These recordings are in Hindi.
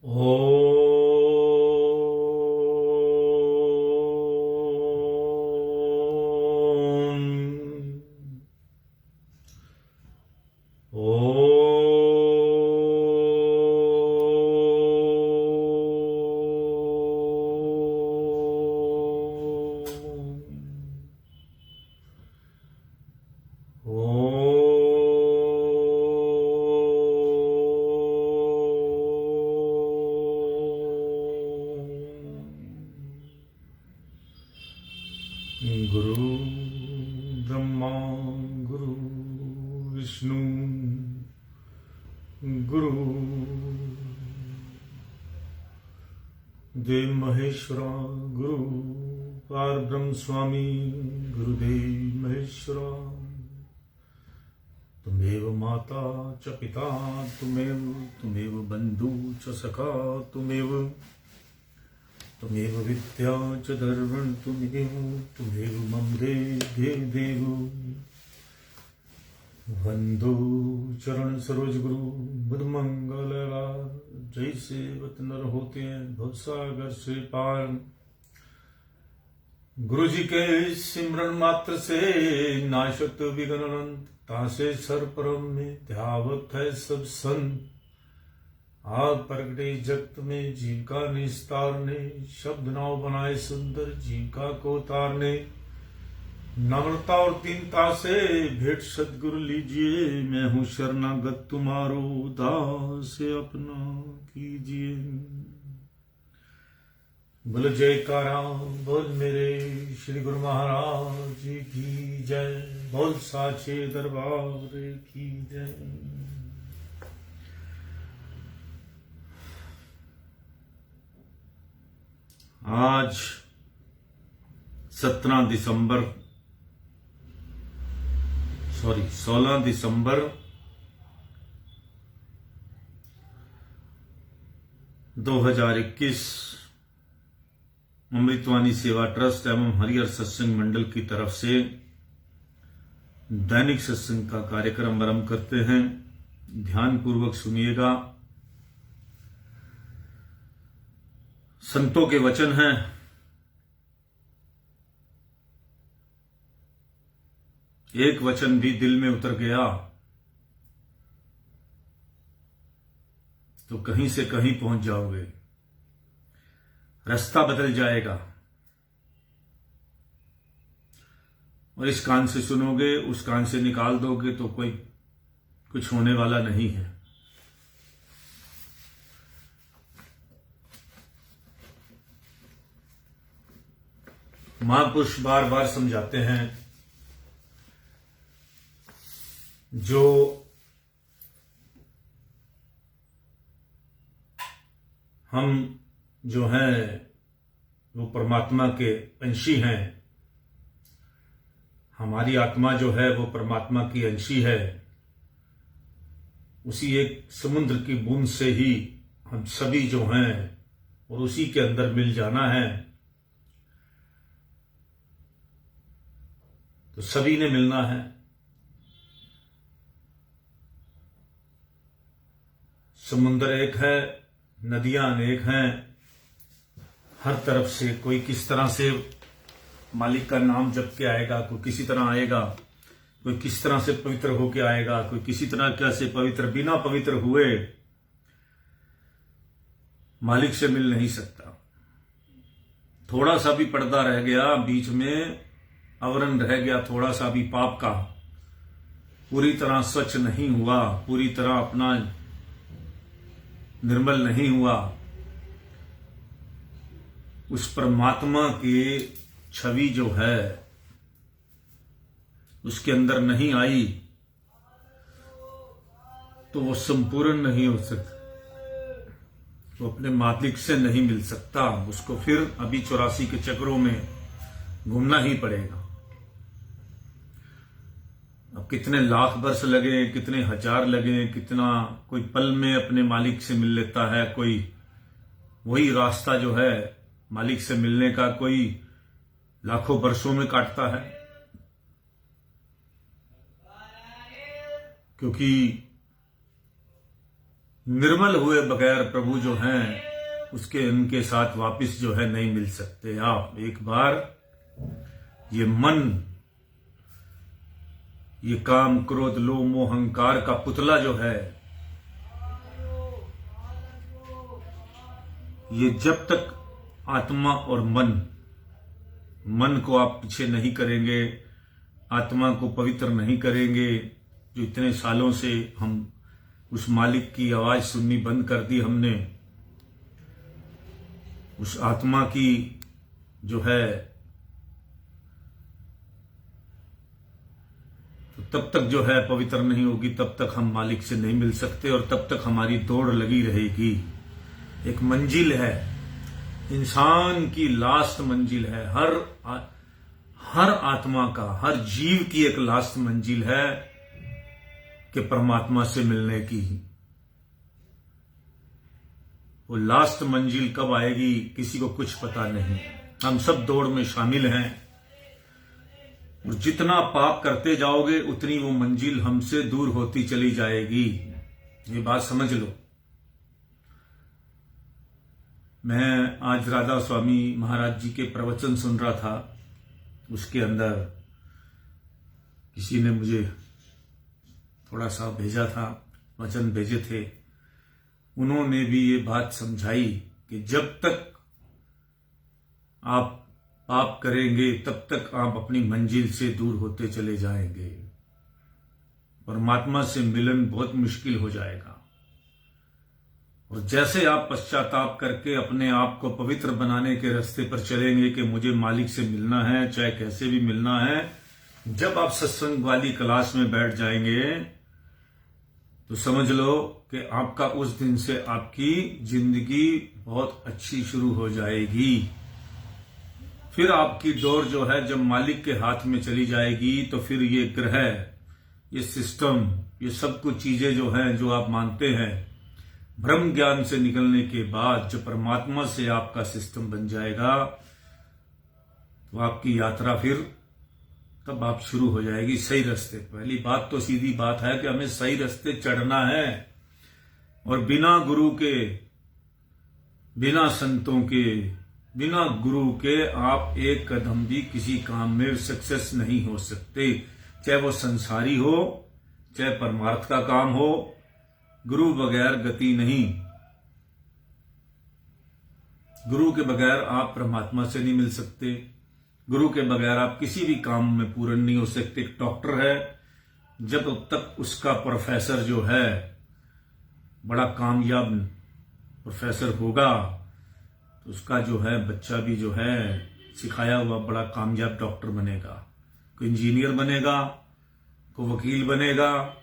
ओम ओम गुरु ब्रह्मा गुरु विष्णु गुरु देव महेश्वरा गुरु पारब्रह्म स्वामी गुरुदेव महेश्वरा तुमेव माता च पिता तुमेव बंधु च सखा तुमेव विद्या च धर्मं तुमेव मम देव वंदो चरण सरोज गुरु बुध मंगल जैसे वत नर होते हैं भवसागर से पार। गुरु जी के सिमरन मात्र से नाशत विघ्न अनंत तासे सर परम में ध्यावत है सब संत। आप प्रगटे जगत में जीविका निस्तारने शब्द नाव बनाए सुंदर जीविका को तारने। नम्रता और दीनता से भेंट सदगुरु लीजिए मैं हूँ शरणागत तुम्हारो दास अपना कीजिए। बोल जयकारा बोल मेरे श्री गुरु महाराज जी की जय। बोल साचे दरबार की जय। आज 16 दिसंबर 2021 अमृतवाणी सेवा ट्रस्ट एवं हरिहर सत्संग मंडल की तरफ से दैनिक सत्संग का कार्यक्रम आरंभ करते हैं। ध्यान पूर्वक सुनिएगा। संतों के वचन हैं। एक वचन भी दिल में उतर गया तो कहीं से कहीं पहुंच जाओगे। रास्ता बदल जाएगा। और इस कान से सुनोगे उस कान से निकाल दोगे तो कोई कुछ होने वाला नहीं है। महापुरुष बार बार समझाते हैं जो हम जो हैं वो परमात्मा के अंशी हैं। हमारी आत्मा जो है वो परमात्मा की अंशी है। उसी एक समुद्र की बूंद से ही हम सभी जो हैं और उसी के अंदर मिल जाना है। तो सभी ने मिलना है। समुद्र एक है, नदियां अनेक हैं। हर तरफ से कोई किस तरह से मालिक का नाम जप के आएगा, कोई किसी तरह आएगा, कोई किस तरह से पवित्र होके आएगा, कोई किसी तरह कैसे पवित्र बिना पवित्र हुए मालिक से मिल नहीं सकता। थोड़ा सा भी पर्दा रह गया बीच में, आवरण रह गया थोड़ा सा भी पाप का, पूरी तरह स्वच्छ नहीं हुआ, पूरी तरह अपना निर्मल नहीं हुआ, उस परमात्मा की छवि जो है उसके अंदर नहीं आई तो वो संपूर्ण नहीं हो सकता। वो अपने मालिक से नहीं मिल सकता। उसको फिर अभी 84 के चक्रों में घूमना ही पड़ेगा। अब कितने लाख वर्ष लगे, कितने हजार लगे, कितना कोई पल में अपने मालिक से मिल लेता है। कोई वही रास्ता जो है मालिक से मिलने का कोई लाखों वर्षों में काटता है। क्योंकि निर्मल हुए बगैर प्रभु जो हैं उसके उनके साथ वापस जो है नहीं मिल सकते आप। एक बार ये मन, ये काम क्रोध लोभ मोह अहंकार का पुतला जो है, ये जब तक आत्मा और मन को आप पीछे नहीं करेंगे, आत्मा को पवित्र नहीं करेंगे, जो इतने सालों से हम उस मालिक की आवाज सुननी बंद कर दी हमने, उस आत्मा की जो है, तो तब तक जो है पवित्र नहीं होगी, तब तक हम मालिक से नहीं मिल सकते और तब तक हमारी दौड़ लगी रहेगी। एक मंजिल है, इंसान की लास्ट मंजिल है, हर आत्मा का, हर जीव की एक लास्ट मंजिल है कि परमात्मा से मिलने की। वो लास्ट मंजिल कब आएगी किसी को कुछ पता नहीं। हम सब दौड़ में शामिल हैं और जितना पाप करते जाओगे उतनी वो मंजिल हमसे दूर होती चली जाएगी। ये बात समझ लो। मैं आज राधा स्वामी महाराज जी के प्रवचन सुन रहा था, उसके अंदर किसी ने मुझे थोड़ा सा भेजा था, वचन भेजे थे। उन्होंने भी ये बात समझाई कि जब तक आप पाप करेंगे तब तक आप अपनी मंजिल से दूर होते चले जाएंगे। परमात्मा से मिलन बहुत मुश्किल हो जाएगा। और जैसे आप पश्चाताप करके अपने आप को पवित्र बनाने के रास्ते पर चलेंगे कि मुझे मालिक से मिलना है, चाहे कैसे भी मिलना है, जब आप सत्संग वाली क्लास में बैठ जाएंगे तो समझ लो कि आपका उस दिन से आपकी जिंदगी बहुत अच्छी शुरू हो जाएगी। फिर आपकी दौड़ जो है जब मालिक के हाथ में चली जाएगी तो फिर ये ग्रह, ये सिस्टम, ये सब कुछ चीजें जो हैं जो आप मानते हैं, ब्रह्म ज्ञान से निकलने के बाद जो परमात्मा से आपका सिस्टम बन जाएगा तो आपकी यात्रा फिर तब आप शुरू हो जाएगी सही रास्ते। पहली बात तो सीधी बात है कि हमें सही रास्ते चढ़ना है और बिना गुरु के, बिना संतों के, बिना गुरु के आप एक कदम भी किसी काम में सक्सेस नहीं हो सकते। चाहे वो संसारी हो, चाहे परमार्थ का काम हो, गुरु बगैर गति नहीं। गुरु के बगैर आप परमात्मा से नहीं मिल सकते। गुरु के बगैर आप किसी भी काम में पूर्ण नहीं हो सकते। एक डॉक्टर है, जब तक उसका प्रोफेसर जो है बड़ा कामयाब प्रोफेसर होगा तो उसका जो है बच्चा भी जो है सिखाया हुआ बड़ा कामयाब डॉक्टर बनेगा। कोई इंजीनियर बनेगा, कोई वकील बनेगा,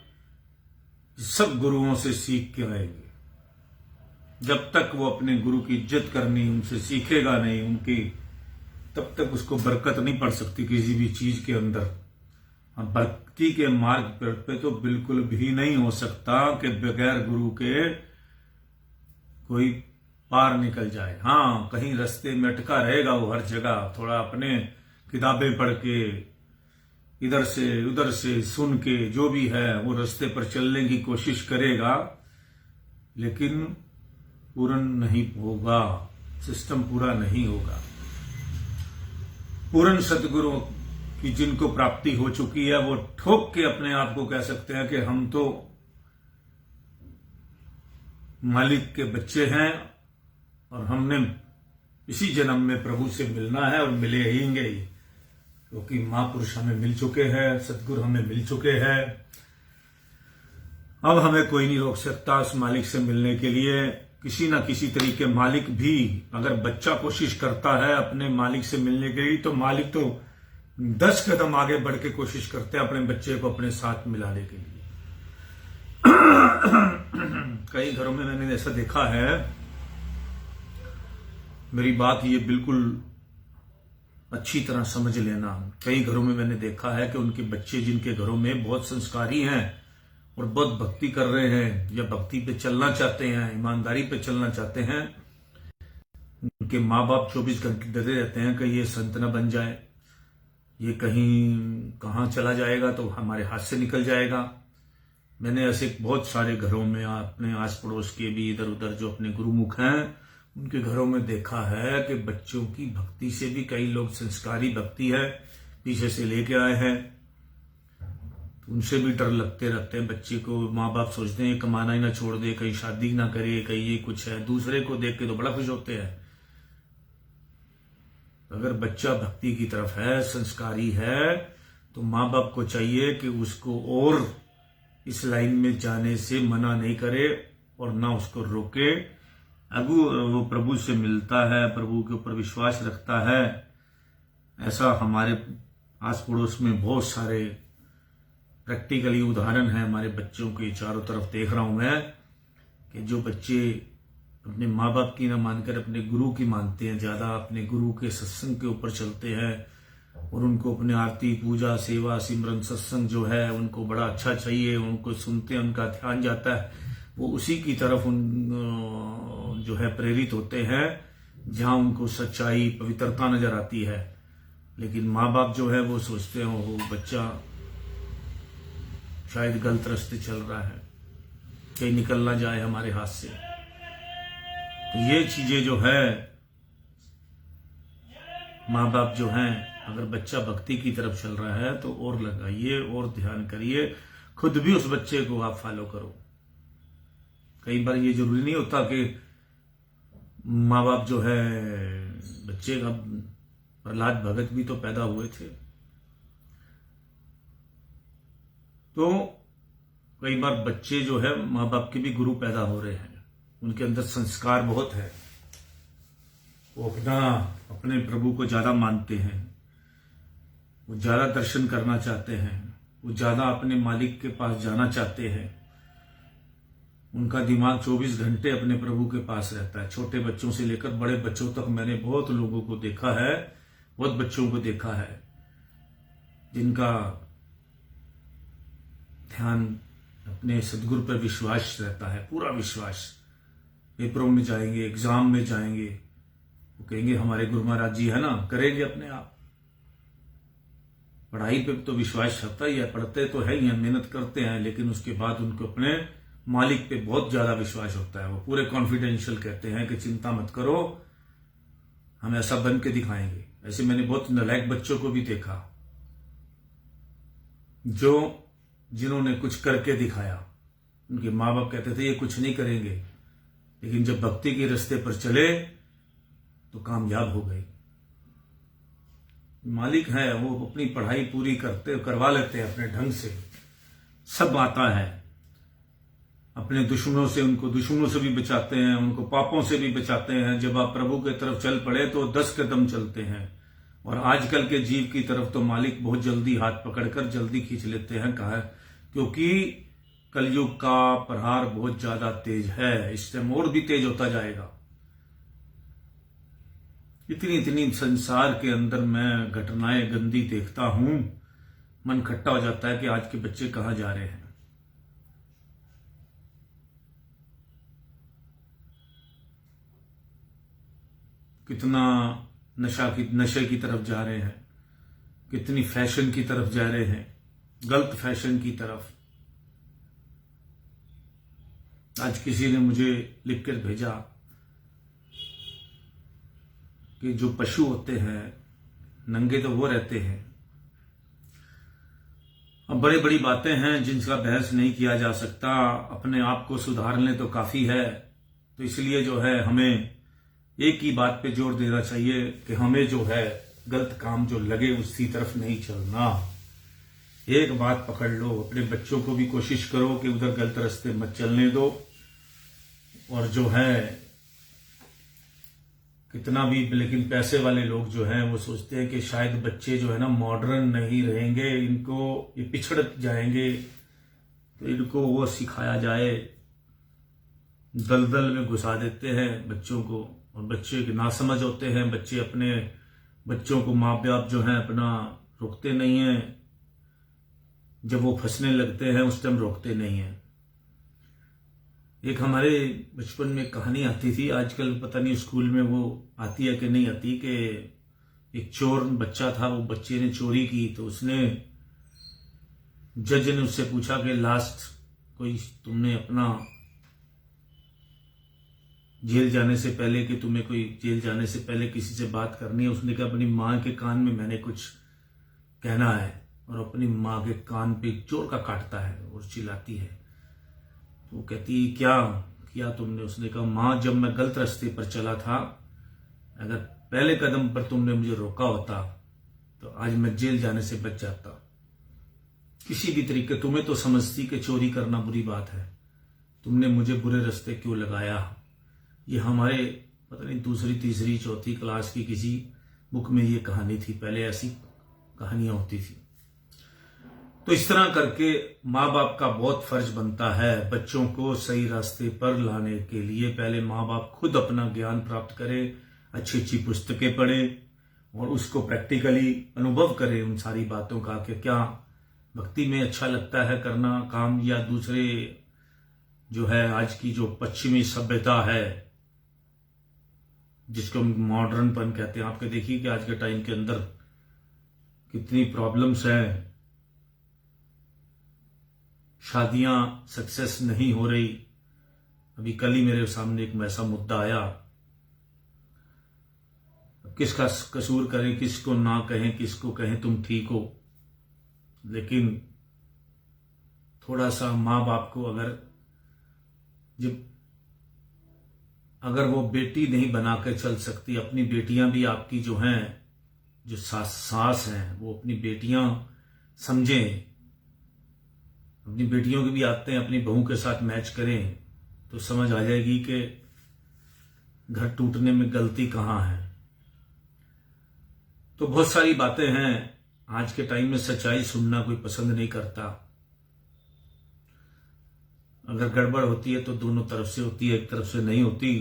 सब गुरुओं से सीख के आएंगे। जब तक वो अपने गुरु की इज्जत करनी उनसे सीखेगा नहीं उनकी, तब तक उसको बरकत नहीं पड़ सकती किसी भी चीज के अंदर। भक्ति के मार्ग पे तो बिल्कुल भी नहीं हो सकता कि बगैर गुरु के कोई पार निकल जाए। हाँ, कहीं रास्ते में अटका रहेगा वो हर जगह, थोड़ा अपने किताबें पढ़ के, इधर से उधर से सुन के, जो भी है वो रास्ते पर चलने की कोशिश करेगा, लेकिन पूर्ण नहीं होगा, सिस्टम पूरा नहीं होगा। पूर्ण सतगुरु की जिनको प्राप्ति हो चुकी है वो ठोक के अपने आप को कह सकते हैं कि हम तो मालिक के बच्चे हैं और हमने इसी जन्म में प्रभु से मिलना है और मिले रहेंगे ही, क्योंकि महापुरुष हमें मिल चुके हैं, सतगुरु हमें मिल चुके हैं। अब हमें कोई नहीं रोक सकता उस मालिक से मिलने के लिए। किसी ना किसी तरीके मालिक भी, अगर बच्चा कोशिश करता है अपने मालिक से मिलने के लिए, तो मालिक तो 10 कदम आगे बढ़ के कोशिश करते हैं अपने बच्चे को अपने साथ मिलाने के लिए। कई घरों में मैंने ऐसा देखा है, मेरी बात ये बिल्कुल अच्छी तरह समझ लेना। कई घरों में मैंने देखा है कि उनके बच्चे जिनके घरों में बहुत संस्कारी हैं और बहुत भक्ति कर रहे हैं या भक्ति पे चलना चाहते हैं, ईमानदारी पे चलना चाहते हैं, उनके माँ बाप 24 घंटे डरे रहते हैं कि ये संत न बन जाए, ये कहीं कहाँ चला जाएगा तो हमारे हाथ से निकल जाएगा। मैंने ऐसे बहुत सारे घरों में अपने आस पड़ोस के भी इधर उधर जो अपने गुरुमुख हैं उनके घरों में देखा है कि बच्चों की भक्ति से भी कई लोग संस्कारी भक्ति है पीछे से लेके आए हैं, तो उनसे भी डर लगते रहते हैं बच्चे को। माँ बाप सोचते हैं कमाना ही ना छोड़ दे, कहीं शादी ना करे, कहीं ये कुछ है। दूसरे को देख के तो बड़ा खुश होते हैं। अगर बच्चा भक्ति की तरफ है, संस्कारी है, तो माँ बाप को चाहिए कि उसको और इस लाइन में जाने से मना नहीं करे और ना उसको रोके। अगर वो प्रभु से मिलता है, प्रभु के ऊपर विश्वास रखता है, ऐसा हमारे आस पड़ोस में बहुत सारे प्रैक्टिकली उदाहरण है हमारे बच्चों के चारों तरफ देख रहा हूं मैं, कि जो बच्चे अपने माँ बाप की ना मानकर अपने गुरु की मानते हैं, ज्यादा अपने गुरु के सत्संग के ऊपर चलते हैं और उनको अपने आरती पूजा सेवा सिमरन सत्संग जो है उनको बड़ा अच्छा चाहिए, उनको सुनते हैं, उनका ध्यान जाता है, वो उसी की तरफ उन जो है प्रेरित होते हैं जहां उनको सच्चाई पवित्रता नजर आती है। लेकिन माँ बाप जो है वो सोचते हैं वो बच्चा शायद गलत रास्ते चल रहा है, कहीं निकल ना जाए हमारे हाथ से। तो ये चीजें जो है माँ बाप जो हैं, अगर बच्चा भक्ति की तरफ चल रहा है तो और लगाइए और ध्यान करिए, खुद भी उस बच्चे को आप फॉलो करो। कई बार ये जरूरी नहीं होता कि माँ बाप जो है बच्चे का, प्रहलाद भगत भी तो पैदा हुए थे, तो कई बार बच्चे जो है माँ बाप के भी गुरु पैदा हो रहे हैं, उनके अंदर संस्कार बहुत है, वो अपने प्रभु को ज्यादा मानते हैं, वो ज्यादा दर्शन करना चाहते हैं, वो ज्यादा अपने मालिक के पास जाना चाहते हैं। उनका दिमाग 24 घंटे अपने प्रभु के पास रहता है। छोटे बच्चों से लेकर बड़े बच्चों तक मैंने बहुत लोगों को देखा है, बहुत बच्चों को देखा है जिनका ध्यान अपने सदगुरु पर विश्वास रहता है, पूरा विश्वास। पेपरों में जाएंगे, एग्जाम में जाएंगे, वो कहेंगे हमारे गुरु महाराज जी है ना, करेंगे अपने आप। पढ़ाई पे तो विश्वास रहता ही है, पढ़ते तो है ही, मेहनत करते हैं, लेकिन उसके बाद उनको अपने मालिक पे बहुत ज्यादा विश्वास होता है। वो पूरे कॉन्फिडेंशियल कहते हैं कि चिंता मत करो, हम ऐसा बन के दिखाएंगे। ऐसे मैंने बहुत नालायक बच्चों को भी देखा जिन्होंने कुछ करके दिखाया। उनके माँ बाप कहते थे ये कुछ नहीं करेंगे, लेकिन जब भक्ति के रास्ते पर चले तो कामयाब हो गए। मालिक है, वो अपनी पढ़ाई पूरी करवा लेते हैं अपने ढंग से, सब आता है। अपने दुश्मनों से, उनको दुश्मनों से भी बचाते हैं, उनको पापों से भी बचाते हैं। जब आप प्रभु की तरफ चल पड़े तो 10 कदम चलते हैं। और आजकल के जीव की तरफ तो मालिक बहुत जल्दी हाथ पकड़कर जल्दी खींच लेते हैं। कहा, क्योंकि कलयुग का प्रहार बहुत ज्यादा तेज है, इस टाइम और भी तेज होता जाएगा। इतनी संसार के अंदर मैं घटनाएं गंदी देखता हूं, मन खट्टा हो जाता है कि आज के बच्चे कहां जा रहे हैं। कितना नशे की तरफ जा रहे हैं, कितनी फैशन की तरफ जा रहे हैं, गलत फैशन की तरफ। आज किसी ने मुझे लिखकर भेजा कि जो पशु होते हैं नंगे तो वो रहते हैं। अब बड़ी बड़ी बातें हैं जिनका बहस नहीं किया जा सकता, अपने आप को सुधार लें तो काफी है। तो इसलिए जो है हमें एक ही बात पे जोर देना चाहिए कि हमें जो है गलत काम जो लगे उसकी तरफ नहीं चलना। एक बात पकड़ लो, अपने बच्चों को भी कोशिश करो कि उधर गलत रास्ते मत चलने दो। और जो है कितना भी, लेकिन पैसे वाले लोग जो हैं वो सोचते हैं कि शायद बच्चे जो है ना मॉडर्न नहीं रहेंगे, इनको ये पिछड़ जाएंगे, तो इनको वो सिखाया जाए, दलदल में घुसा देते हैं बच्चों को। और बच्चे के नासमझ होते हैं, बच्चे अपने बच्चों को माँ बाप जो है अपना रोकते नहीं हैं, जब वो फंसने लगते हैं उस टाइम रोकते नहीं हैं। एक हमारे बचपन में कहानी आती थी, आजकल पता नहीं स्कूल में वो आती है कि नहीं आती, कि एक चोर बच्चा था, वो बच्चे ने चोरी की, तो उसने जज ने उससे पूछा कि लास्ट कोई तुमने अपना जेल जाने से पहले कि तुम्हें कोई जेल जाने से पहले किसी से बात करनी है, उसने कहा अपनी माँ के कान में मैंने कुछ कहना है, और अपनी माँ के कान पे जोर का काटता है और चिल्लाती है। तो वो कहती है क्या किया तुमने? उसने कहा माँ, जब मैं गलत रास्ते पर चला था, अगर पहले कदम पर तुमने मुझे रोका होता तो आज मैं जेल जाने से बच जाता। किसी भी तरीके तुम्हें तो समझती कि चोरी करना बुरी बात है, तुमने मुझे बुरे रास्ते क्यों लगाया। ये हमारे पता नहीं दूसरी तीसरी चौथी क्लास की किसी बुक में ये कहानी थी, पहले ऐसी कहानियां होती थी। तो इस तरह करके माँ बाप का बहुत फर्ज बनता है बच्चों को सही रास्ते पर लाने के लिए। पहले माँ बाप खुद अपना ज्ञान प्राप्त करें, अच्छी अच्छी पुस्तकें पढ़ें और उसको प्रैक्टिकली अनुभव करें उन सारी बातों का कि क्या भक्ति में अच्छा लगता है करना काम, या दूसरे जो है आज की जो पश्चिमी सभ्यता है जिसको हम मॉडर्नपन कहते हैं। आपके देखिए कि आज के टाइम के अंदर कितनी प्रॉब्लम्स हैं, शादियां सक्सेस नहीं हो रही। अभी कल ही मेरे सामने एक ऐसा मुद्दा आया, किसका कसूर करें, किसको ना कहें, किसको कहें तुम ठीक हो। लेकिन थोड़ा सा माँ बाप को अगर वो बेटी नहीं बनाकर चल सकती, अपनी बेटियां भी आपकी जो हैं, जो सास हैं, वो अपनी बेटियां समझें, अपनी बेटियों की भी आते हैं अपनी बहू के साथ मैच करें, तो समझ आ जाएगी कि घर टूटने में गलती कहां है। तो बहुत सारी बातें हैं, आज के टाइम में सच्चाई सुनना कोई पसंद नहीं करता। अगर गड़बड़ होती है तो दोनों तरफ से होती है, एक तरफ से नहीं होती।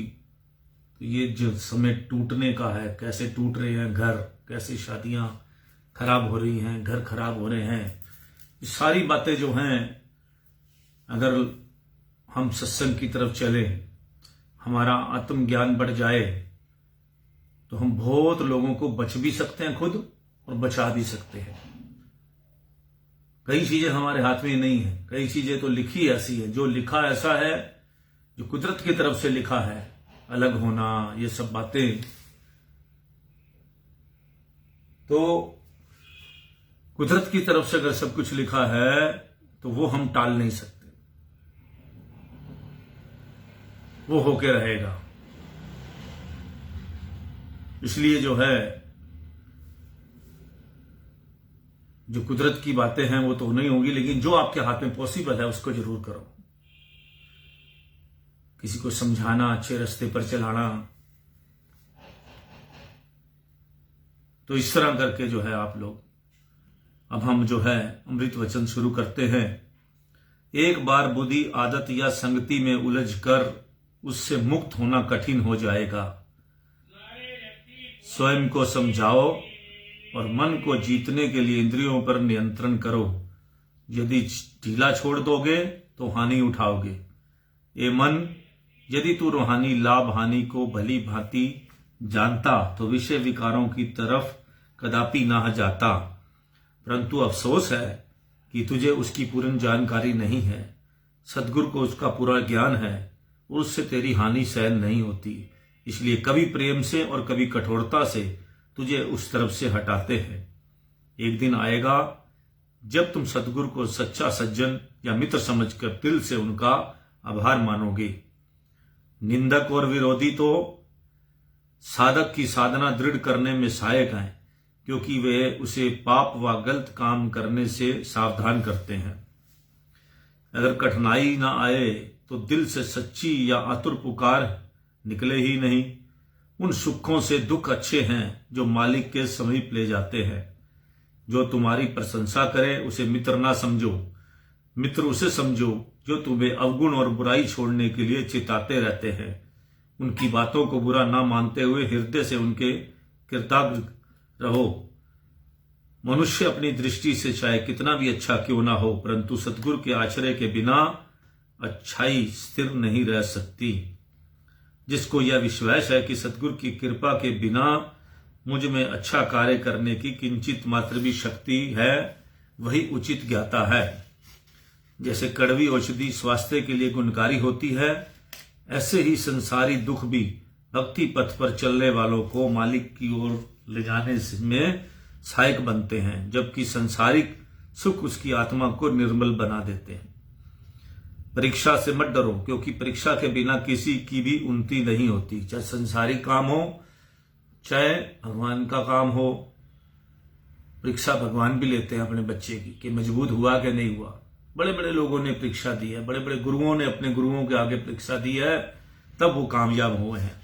तो ये जो समय टूटने का है, कैसे टूट रहे हैं घर, कैसे शादियां खराब हो रही हैं, घर खराब हो रहे हैं, ये सारी बातें जो हैं, अगर हम सत्संग की तरफ चलें, हमारा आत्मज्ञान बढ़ जाए, तो हम बहुत लोगों को बच भी सकते हैं खुद और बचा भी सकते हैं। कई चीजें हमारे हाथ में नहीं है, कई चीजें तो लिखी ऐसी है, जो लिखा ऐसा है, जो कुदरत की तरफ से लिखा है, अलग होना, ये सब बातें। तो कुदरत की तरफ से अगर सब कुछ लिखा है तो वो हम टाल नहीं सकते, वो होके रहेगा। इसलिए जो है, जो कुदरत की बातें हैं वो तो नहीं होगी, लेकिन जो आपके हाथ में पॉसिबल है उसको जरूर करो। किसी को समझाना, अच्छे रास्ते पर चलाना, तो इस तरह करके जो है आप लोग, अब हम जो है अमृत वचन शुरू करते हैं। एक बार बुद्धि आदत या संगति में उलझ कर उससे मुक्त होना कठिन हो जाएगा। स्वयं को समझाओ और मन को जीतने के लिए इंद्रियों पर नियंत्रण करो। यदि ढीला छोड़ दोगे तो हानि उठाओगे। ए मन, यदि तू रूहानी लाभ हानि को भली भांति जानता तो विषय विकारों की तरफ कदापि ना जाता। परंतु अफसोस है कि तुझे उसकी पूर्ण जानकारी नहीं है। सद्गुरु को उसका पूरा ज्ञान है और उससे तेरी हानि सहन नहीं होती। इसलिए कभी प्रेम से और कभी कठोरता से तुझे उस तरफ से हटाते हैं। एक दिन आएगा जब तुम सद्गुरु को सच्चा सज्जन या मित्र समझकर दिल से उनका आभार मानोगे। निंदक और विरोधी तो साधक की साधना दृढ़ करने में सहायक हैं, क्योंकि वे उसे पाप व गलत काम करने से सावधान करते हैं। अगर कठिनाई ना आए तो दिल से सच्ची या आतुर पुकार निकले ही नहीं। उन सुखों से दुख अच्छे हैं जो मालिक के समीप ले जाते हैं। जो तुम्हारी प्रशंसा करे उसे मित्र ना समझो, मित्र उसे समझो जो तुम्हें अवगुण और बुराई छोड़ने के लिए चिताते रहते हैं। उनकी बातों को बुरा ना मानते हुए हृदय से उनके कृतज्ञ रहो। मनुष्य अपनी दृष्टि से चाहे कितना भी अच्छा क्यों ना हो, परंतु सद्गुरु के आश्रय के बिना अच्छाई स्थिर नहीं रह सकती। जिसको यह विश्वास है कि सद्गुरु की कृपा के बिना मुझ में अच्छा कार्य करने की किंचित मात्र भी शक्ति है, वही उचित ज्ञाता है। जैसे कड़वी औषधि स्वास्थ्य के लिए गुणकारी होती है, ऐसे ही संसारी दुख भी भक्ति पथ पर चलने वालों को मालिक की ओर ले जाने में सहायक बनते हैं, जबकि संसारिक सुख उसकी आत्मा को निर्मल बना देते हैं। परीक्षा से मत डरो, क्योंकि परीक्षा के बिना किसी की भी उन्नति नहीं होती। चाहे संसारिक काम हो, चाहे भगवान का काम हो। परीक्षा भगवान भी लेते हैं अपने बच्चे की कि मजबूत हुआ कि नहीं हुआ। बड़े बड़े लोगों ने परीक्षा दी है, बड़े बड़े गुरुओं ने अपने गुरुओं के आगे परीक्षा दी है, तब वो कामयाब हुए हैं।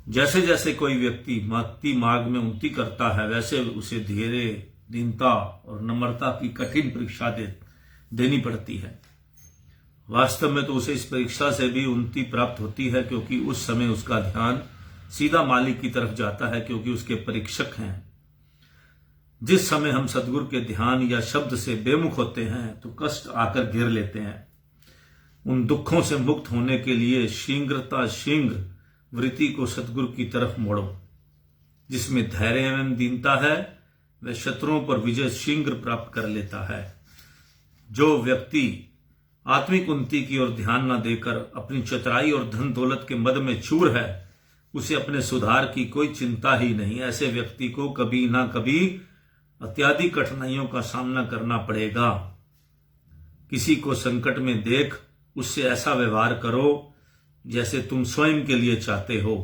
जैसे जैसे कोई व्यक्ति भक्ति मार्ग में उन्नति करता है, वैसे उसे धैर्य, दीनता और नम्रता की कठिन परीक्षा देनी पड़ती है। वास्तव में तो उसे इस परीक्षा से भी उन्नति प्राप्त होती है, क्योंकि उस समय उसका ध्यान सीधा मालिक की तरफ जाता है, क्योंकि उसके परीक्षक हैं। जिस समय हम सदगुरु के ध्यान या शब्द से बेमुख होते हैं तो कष्ट आकर घेर लेते हैं। उन दुखों से मुक्त होने के लिए शीघ्र वृत्ति को सदगुरु की तरफ मोड़ो। जिसमें धैर्य एवं दीनता है, वह शत्रुओं पर विजय शीघ्र प्राप्त कर लेता है। जो व्यक्ति आत्मिक उन्नति की ओर ध्यान न देकर अपनी चतुराई और धन दौलत के मद में चूर है, उसे अपने सुधार की कोई चिंता ही नहीं। ऐसे व्यक्ति को कभी ना कभी अत्याधिक कठिनाइयों का सामना करना पड़ेगा। किसी को संकट में देख उससे ऐसा व्यवहार करो जैसे तुम स्वयं के लिए चाहते हो।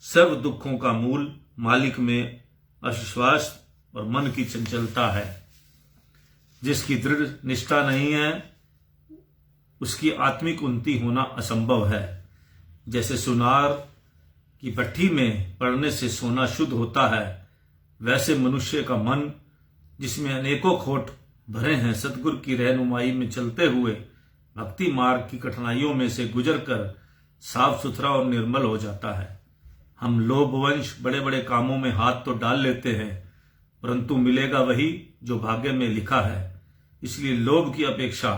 सर्व दुखों का मूल मालिक में अविश्वास और मन की चंचलता है। जिसकी दृढ़ निष्ठा नहीं है, उसकी आत्मिक उन्नति होना असंभव है। जैसे सुनार की भट्ठी में पड़ने से सोना शुद्ध होता है, वैसे मनुष्य का मन, जिसमें अनेकों खोट भरे हैं, सतगुरु की रहनुमाई में चलते हुए भक्ति मार्ग की कठिनाइयों में से गुजरकर साफ सुथरा और निर्मल हो जाता है। हम लोभवंश बड़े बड़े कामों में हाथ तो डाल लेते हैं, परंतु मिलेगा वही जो भाग्य में लिखा है। इसलिए लोभ की अपेक्षा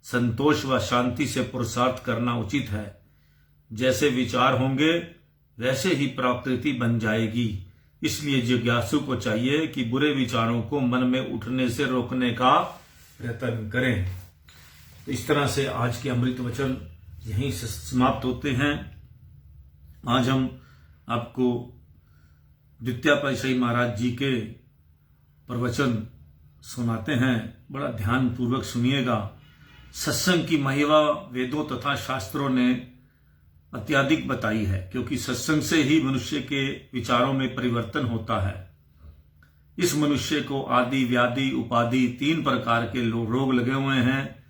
संतोष व शांति से पुरुषार्थ करना उचित है। जैसे विचार होंगे वैसे ही प्रकृति बन जाएगी। इसलिए जिज्ञासु को चाहिए कि बुरे विचारों को मन में उठने से रोकने का प्रयत्न करें। तो इस तरह से आज के अमृत वचन यहीं से समाप्त होते हैं। आज हम आपको द्वितीय पातशाही महाराज जी के प्रवचन सुनाते हैं। बड़ा ध्यान पूर्वक सुनिएगा। सत्संग की महिमा वेदों तथा शास्त्रों ने अत्यधिक बताई है, क्योंकि सत्संग से ही मनुष्य के विचारों में परिवर्तन होता है। इस मनुष्य को आदि व्याधि उपाधि 3 प्रकार के रोग लगे हुए हैं,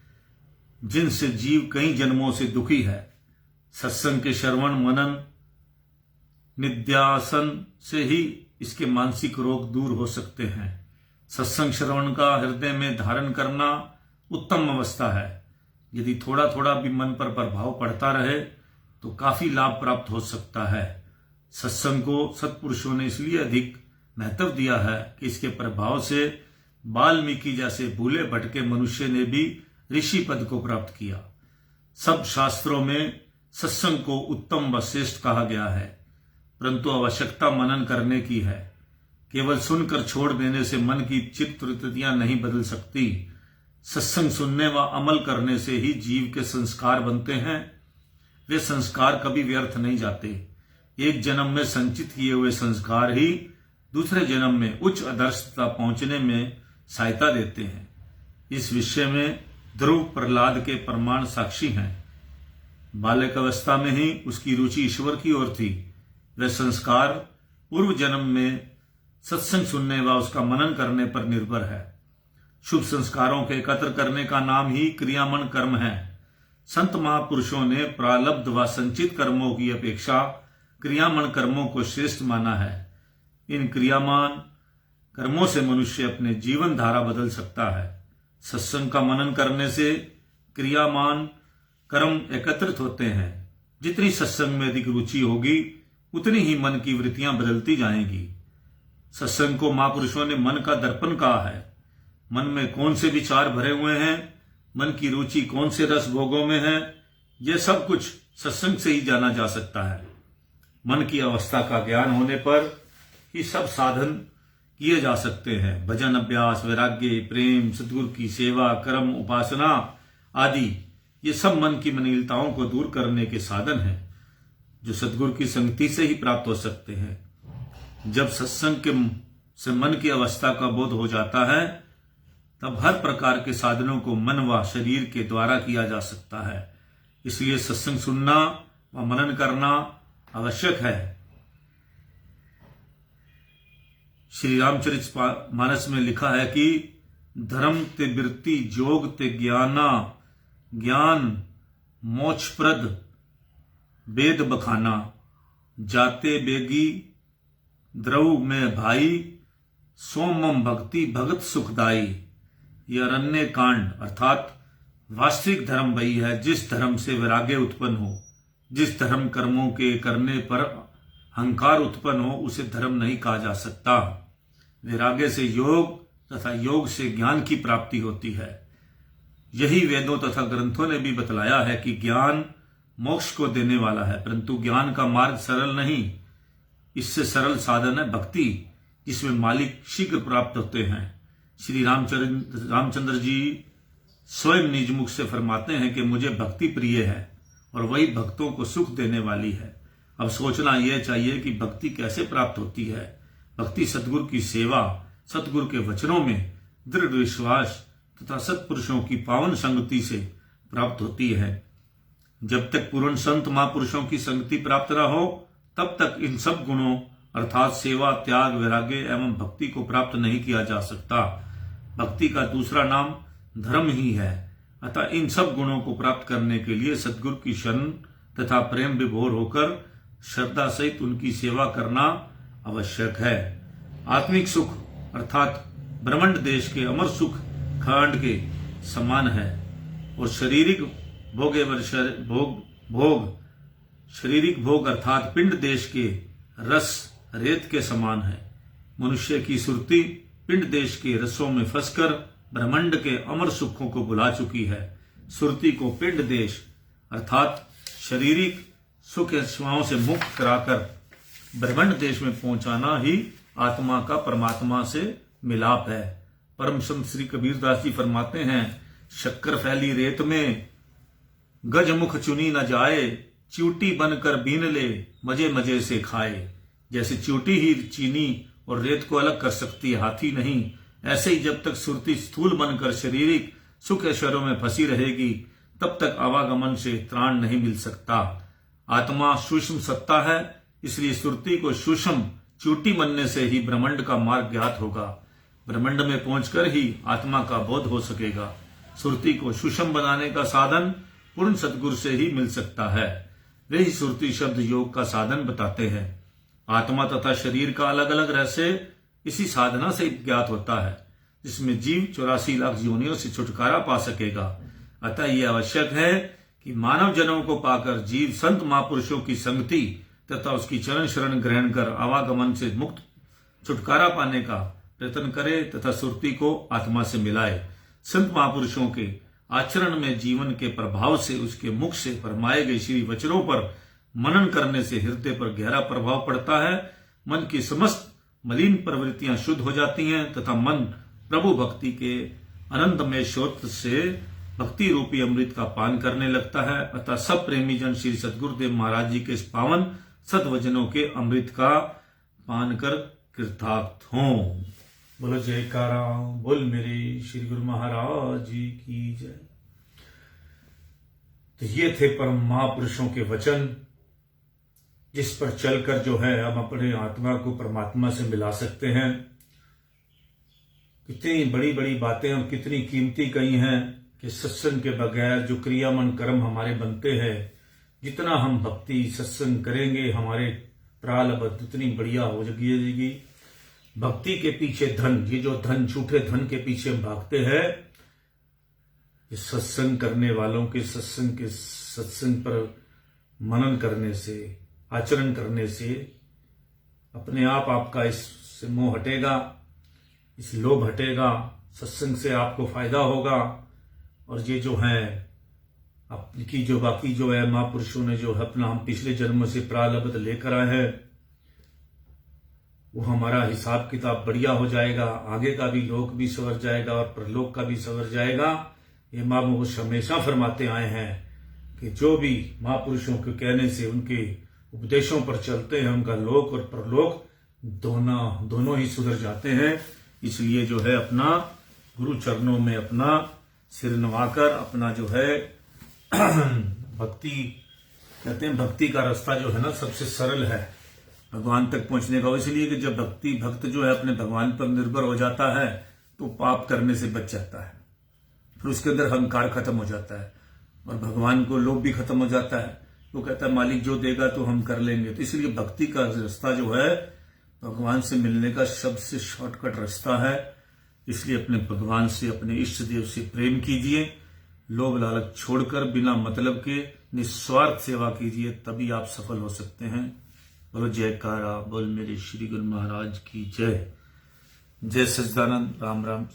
जिनसे जीव कई जन्मों से दुखी है। सत्संग के श्रवण मनन निध्यासन से ही इसके मानसिक रोग दूर हो सकते हैं। सत्संग श्रवण का हृदय में धारण करना उत्तम अवस्था है। यदि थोड़ा थोड़ा भी मन पर प्रभाव पड़ता रहे तो काफी लाभ प्राप्त हो सकता है। सत्संग को सत्पुरुषों ने इसलिए अधिक महत्व दिया है कि इसके प्रभाव से वाल्मीकि जैसे भूले भटके मनुष्य ने भी ऋषि पद को प्राप्त किया। सब शास्त्रों में सत्संग को उत्तम व श्रेष्ठ कहा गया है, परंतु आवश्यकता मनन करने की है। केवल सुनकर छोड़ देने से मन की चित्त वृत्तियां नहीं बदल सकती। सत्संग सुनने व अमल करने से ही जीव के संस्कार बनते हैं। वे संस्कार कभी व्यर्थ नहीं जाते। एक जन्म में संचित किए हुए संस्कार ही दूसरे जन्म में उच्च आदर्शता पहुंचने में सहायता देते हैं। इस विषय में ध्रुव प्रहलाद के प्रमाण साक्षी हैं। बालक अवस्था में ही उसकी रुचि ईश्वर की ओर थी। वह संस्कार पूर्व जन्म में सत्संग सुनने व उसका मनन करने पर निर्भर है। शुभ संस्कारों के एकत्र करने का नाम ही क्रियामन कर्म है। संत महापुरुषों ने प्रारब्ध व संचित कर्मों की अपेक्षा क्रियामन कर्मों को श्रेष्ठ माना है। इन क्रियामान कर्मों से मनुष्य अपने जीवन धारा बदल सकता है। सत्संग का मनन करने से क्रियामान कर्म एकत्रित होते हैं। जितनी सत्संग में अधिक रुचि होगी उतनी ही मन की वृत्तियां बदलती जाएंगी। सत्संग को महापुरुषों ने मन का दर्पण कहा है। मन में कौन से विचार भरे हुए हैं, मन की रुचि कौन से रस भोगों में है, यह सब कुछ सत्संग से ही जाना जा सकता है। मन की अवस्था का ज्ञान होने पर ही सब साधन किए जा सकते हैं। भजन, अभ्यास, वैराग्य, प्रेम, सद्गुरु की सेवा, कर्म, उपासना आदि ये सब मन की मलिनताओं को दूर करने के साधन हैं जो सद्गुरु की संगति से ही प्राप्त हो सकते हैं। जब सत्संग के से मन की अवस्था का बोध हो जाता है तब हर प्रकार के साधनों को मन व शरीर के द्वारा किया जा सकता है। इसलिए सत्संग सुनना व मनन करना आवश्यक है। श्री रामचरितमानस में लिखा है कि धर्म ते बिरती जोग ते ज्ञाना, ज्ञान मोक्षप्रद वेद बखाना, जाते बेगी द्रव में भाई, सोमम भक्ति भगत सुखदाई। यह अरण्य कांड अर्थात वास्तविक धर्म वही है जिस धर्म से वैराग्य उत्पन्न हो। जिस धर्म कर्मों के करने पर अहंकार उत्पन्न हो उसे धर्म नहीं कहा जा सकता। वैराग्य से योग तथा योग से ज्ञान की प्राप्ति होती है। यही वेदों तथा ग्रंथों ने भी बतलाया है कि ज्ञान मोक्ष को देने वाला है, परंतु ज्ञान का मार्ग सरल नहीं। इससे सरल साधन है भक्ति, जिसमें मालिक शीघ्र प्राप्त होते हैं। श्री रामचंद्र जी स्वयं निज मुख से फरमाते हैं कि मुझे भक्ति प्रिय है और वही भक्तों को सुख देने वाली है। अब सोचना यह चाहिए कि भक्ति कैसे प्राप्त होती है। भक्ति सतगुरु की सेवा, सतगुरु के वचनों में दृढ़ विश्वास तथा सत्पुरुषों की पावन संगति से प्राप्त होती है। जब तक पूर्ण संत महापुरुषों की संगति प्राप्त न हो तब तक इन सब गुणों अर्थात सेवा, त्याग, वैराग्य एवं भक्ति को प्राप्त नहीं किया जा सकता। भक्ति का दूसरा नाम धर्म ही है। अतः इन सब गुणों को प्राप्त करने के लिए सद्गुरु की शरण तथा प्रेम विभोर होकर श्रद्धा सहित उनकी सेवा करना आवश्यक है। आत्मिक सुख अर्थात ब्रह्मांड देश के अमर सुख खंड के समान है और शारीरिक शारीरिक भोग अर्थात पिंड देश के रस रेत के समान है। मनुष्य की सुरती पिंड देश के रसों में फंसकर ब्रह्मांड के अमर सुखों को भुला चुकी है। सुरती को पिंड देश अर्थात शारीरिक सुख अश्वाओं से मुक्त कराकर ब्रह्मांड देश में पहुंचाना ही आत्मा का परमात्मा से मिलाप है। परम संत श्री कबीरदास जी फरमाते हैं, शक्कर फैली रेत में गज मुख चुनी न जाए, च्यूटी बनकर बीन ले मजे मजे से खाए। जैसे च्यूटी ही चीनी और रेत को अलग कर सकती है, हाथी नहीं, ऐसे ही जब तक सुरती स्थूल बनकर शारीरिक सुख ऐश्वर्यों में फंसी रहेगी तब तक आवागमन से त्राण नहीं मिल सकता। आत्मा सूक्ष्म सत्ता है, इसलिए सुरती को सूक्ष्म च्यूटी बनने से ही ब्रह्मांड का मार्ग ज्ञात होगा। ब्रह्मांड में पहुंचकर ही आत्मा का बोध हो सकेगा। सुरती को सूक्ष्म बनाने का साधन पूर्ण सतगुरु से ही मिल सकता है। वे ही सुरती शब्द योग का साधन बताते हैं। आत्मा तथा शरीर का अलग अलग रहस्य इसी साधना से ज्ञात होता है, जिसमें जीव 84 लाख योनियों से छुटकारा पा सकेगा। अतः यह आवश्यक है कि मानव जन्मों को पाकर जीव संत महापुरुषों की संगति तथा उसकी चरण शरण ग्रहण कर आवागमन से मुक्त छुटकारा पाने का प्रयत्न करे तथा सुरती को आत्मा से मिलाए। संत महापुरुषों के आचरण में जीवन के प्रभाव से उसके मुख से फरमाए गए श्री वचनों पर मनन करने से हृदय पर गहरा प्रभाव पड़ता है। मन की समस्त मलिन प्रवृत्तियां शुद्ध हो जाती हैं तथा मन प्रभु भक्ति के आनंदमय स्रोत से भक्ति रूपी अमृत का पान करने लगता है। अतः सब प्रेमी जन श्री सद्गुरुदेव महाराज जी के इस पावन सद्वचनों के अमृत का पान कर कृतार्थ हों। बोलो जयकारा बोल मेरे श्री गुरु महाराज जी की जय। तो ये थे परम महापुरुषों के वचन, जिस पर चलकर जो है हम अपने आत्मा को परमात्मा से मिला सकते हैं। कितनी बड़ी बड़ी बातें और कितनी कीमती कही हैं कि सत्संग के बगैर जो क्रियामन कर्म हमारे बनते हैं, जितना हम भक्ति सत्संग करेंगे हमारे प्रारब्ध उतनी बढ़िया हो जाएगी। भक्ति के पीछे धन, ये जो धन झूठे धन के पीछे हम भागते हैं, ये सत्संग करने वालों के सत्संग पर मनन करने से, आचरण करने से अपने आप आपका इससे मोह हटेगा, इस लोभ हटेगा, सत्संग से आपको फायदा होगा। और ये जो है आपकी जो बाकी जो है महापुरुषों ने जो अपना हम पिछले जन्म से प्रारब्ध लेकर आए हैं, वो हमारा हिसाब किताब बढ़िया हो जाएगा, आगे का भी लोक भी संवर जाएगा और परलोक का भी संवर जाएगा। ये महापुरुष हमेशा फरमाते आए हैं कि जो भी महापुरुषों के कहने से, उनके उपदेशों पर चलते हैं, उनका लोक और परलोक दोनों ही सुधर जाते हैं। इसलिए जो है अपना गुरु चरणों में अपना सिर नवाकर अपना जो है भक्ति, कहते हैं भक्ति का रास्ता जो है ना सबसे सरल है भगवान तक पहुंचने का। इसलिए कि जब भक्त जो है अपने भगवान पर निर्भर हो जाता है तो पाप करने से बच जाता है, फिर उसके अंदर अहंकार खत्म हो जाता है और भगवान को लोभ भी खत्म हो जाता है। वो कहता है मालिक जो देगा तो हम कर लेंगे। तो इसलिए भक्ति का रास्ता जो है भगवान से मिलने का सबसे शॉर्टकट रास्ता है। इसलिए अपने भगवान से, अपने इष्ट देव से प्रेम कीजिए, लोभ लालच छोड़कर बिना मतलब के निस्वार्थ सेवा कीजिए, तभी आप सफल हो सकते हैं। बोलो जयकारा, बोल मेरे श्री गुरु महाराज की जय। जय सच्चिदानंद। राम राम।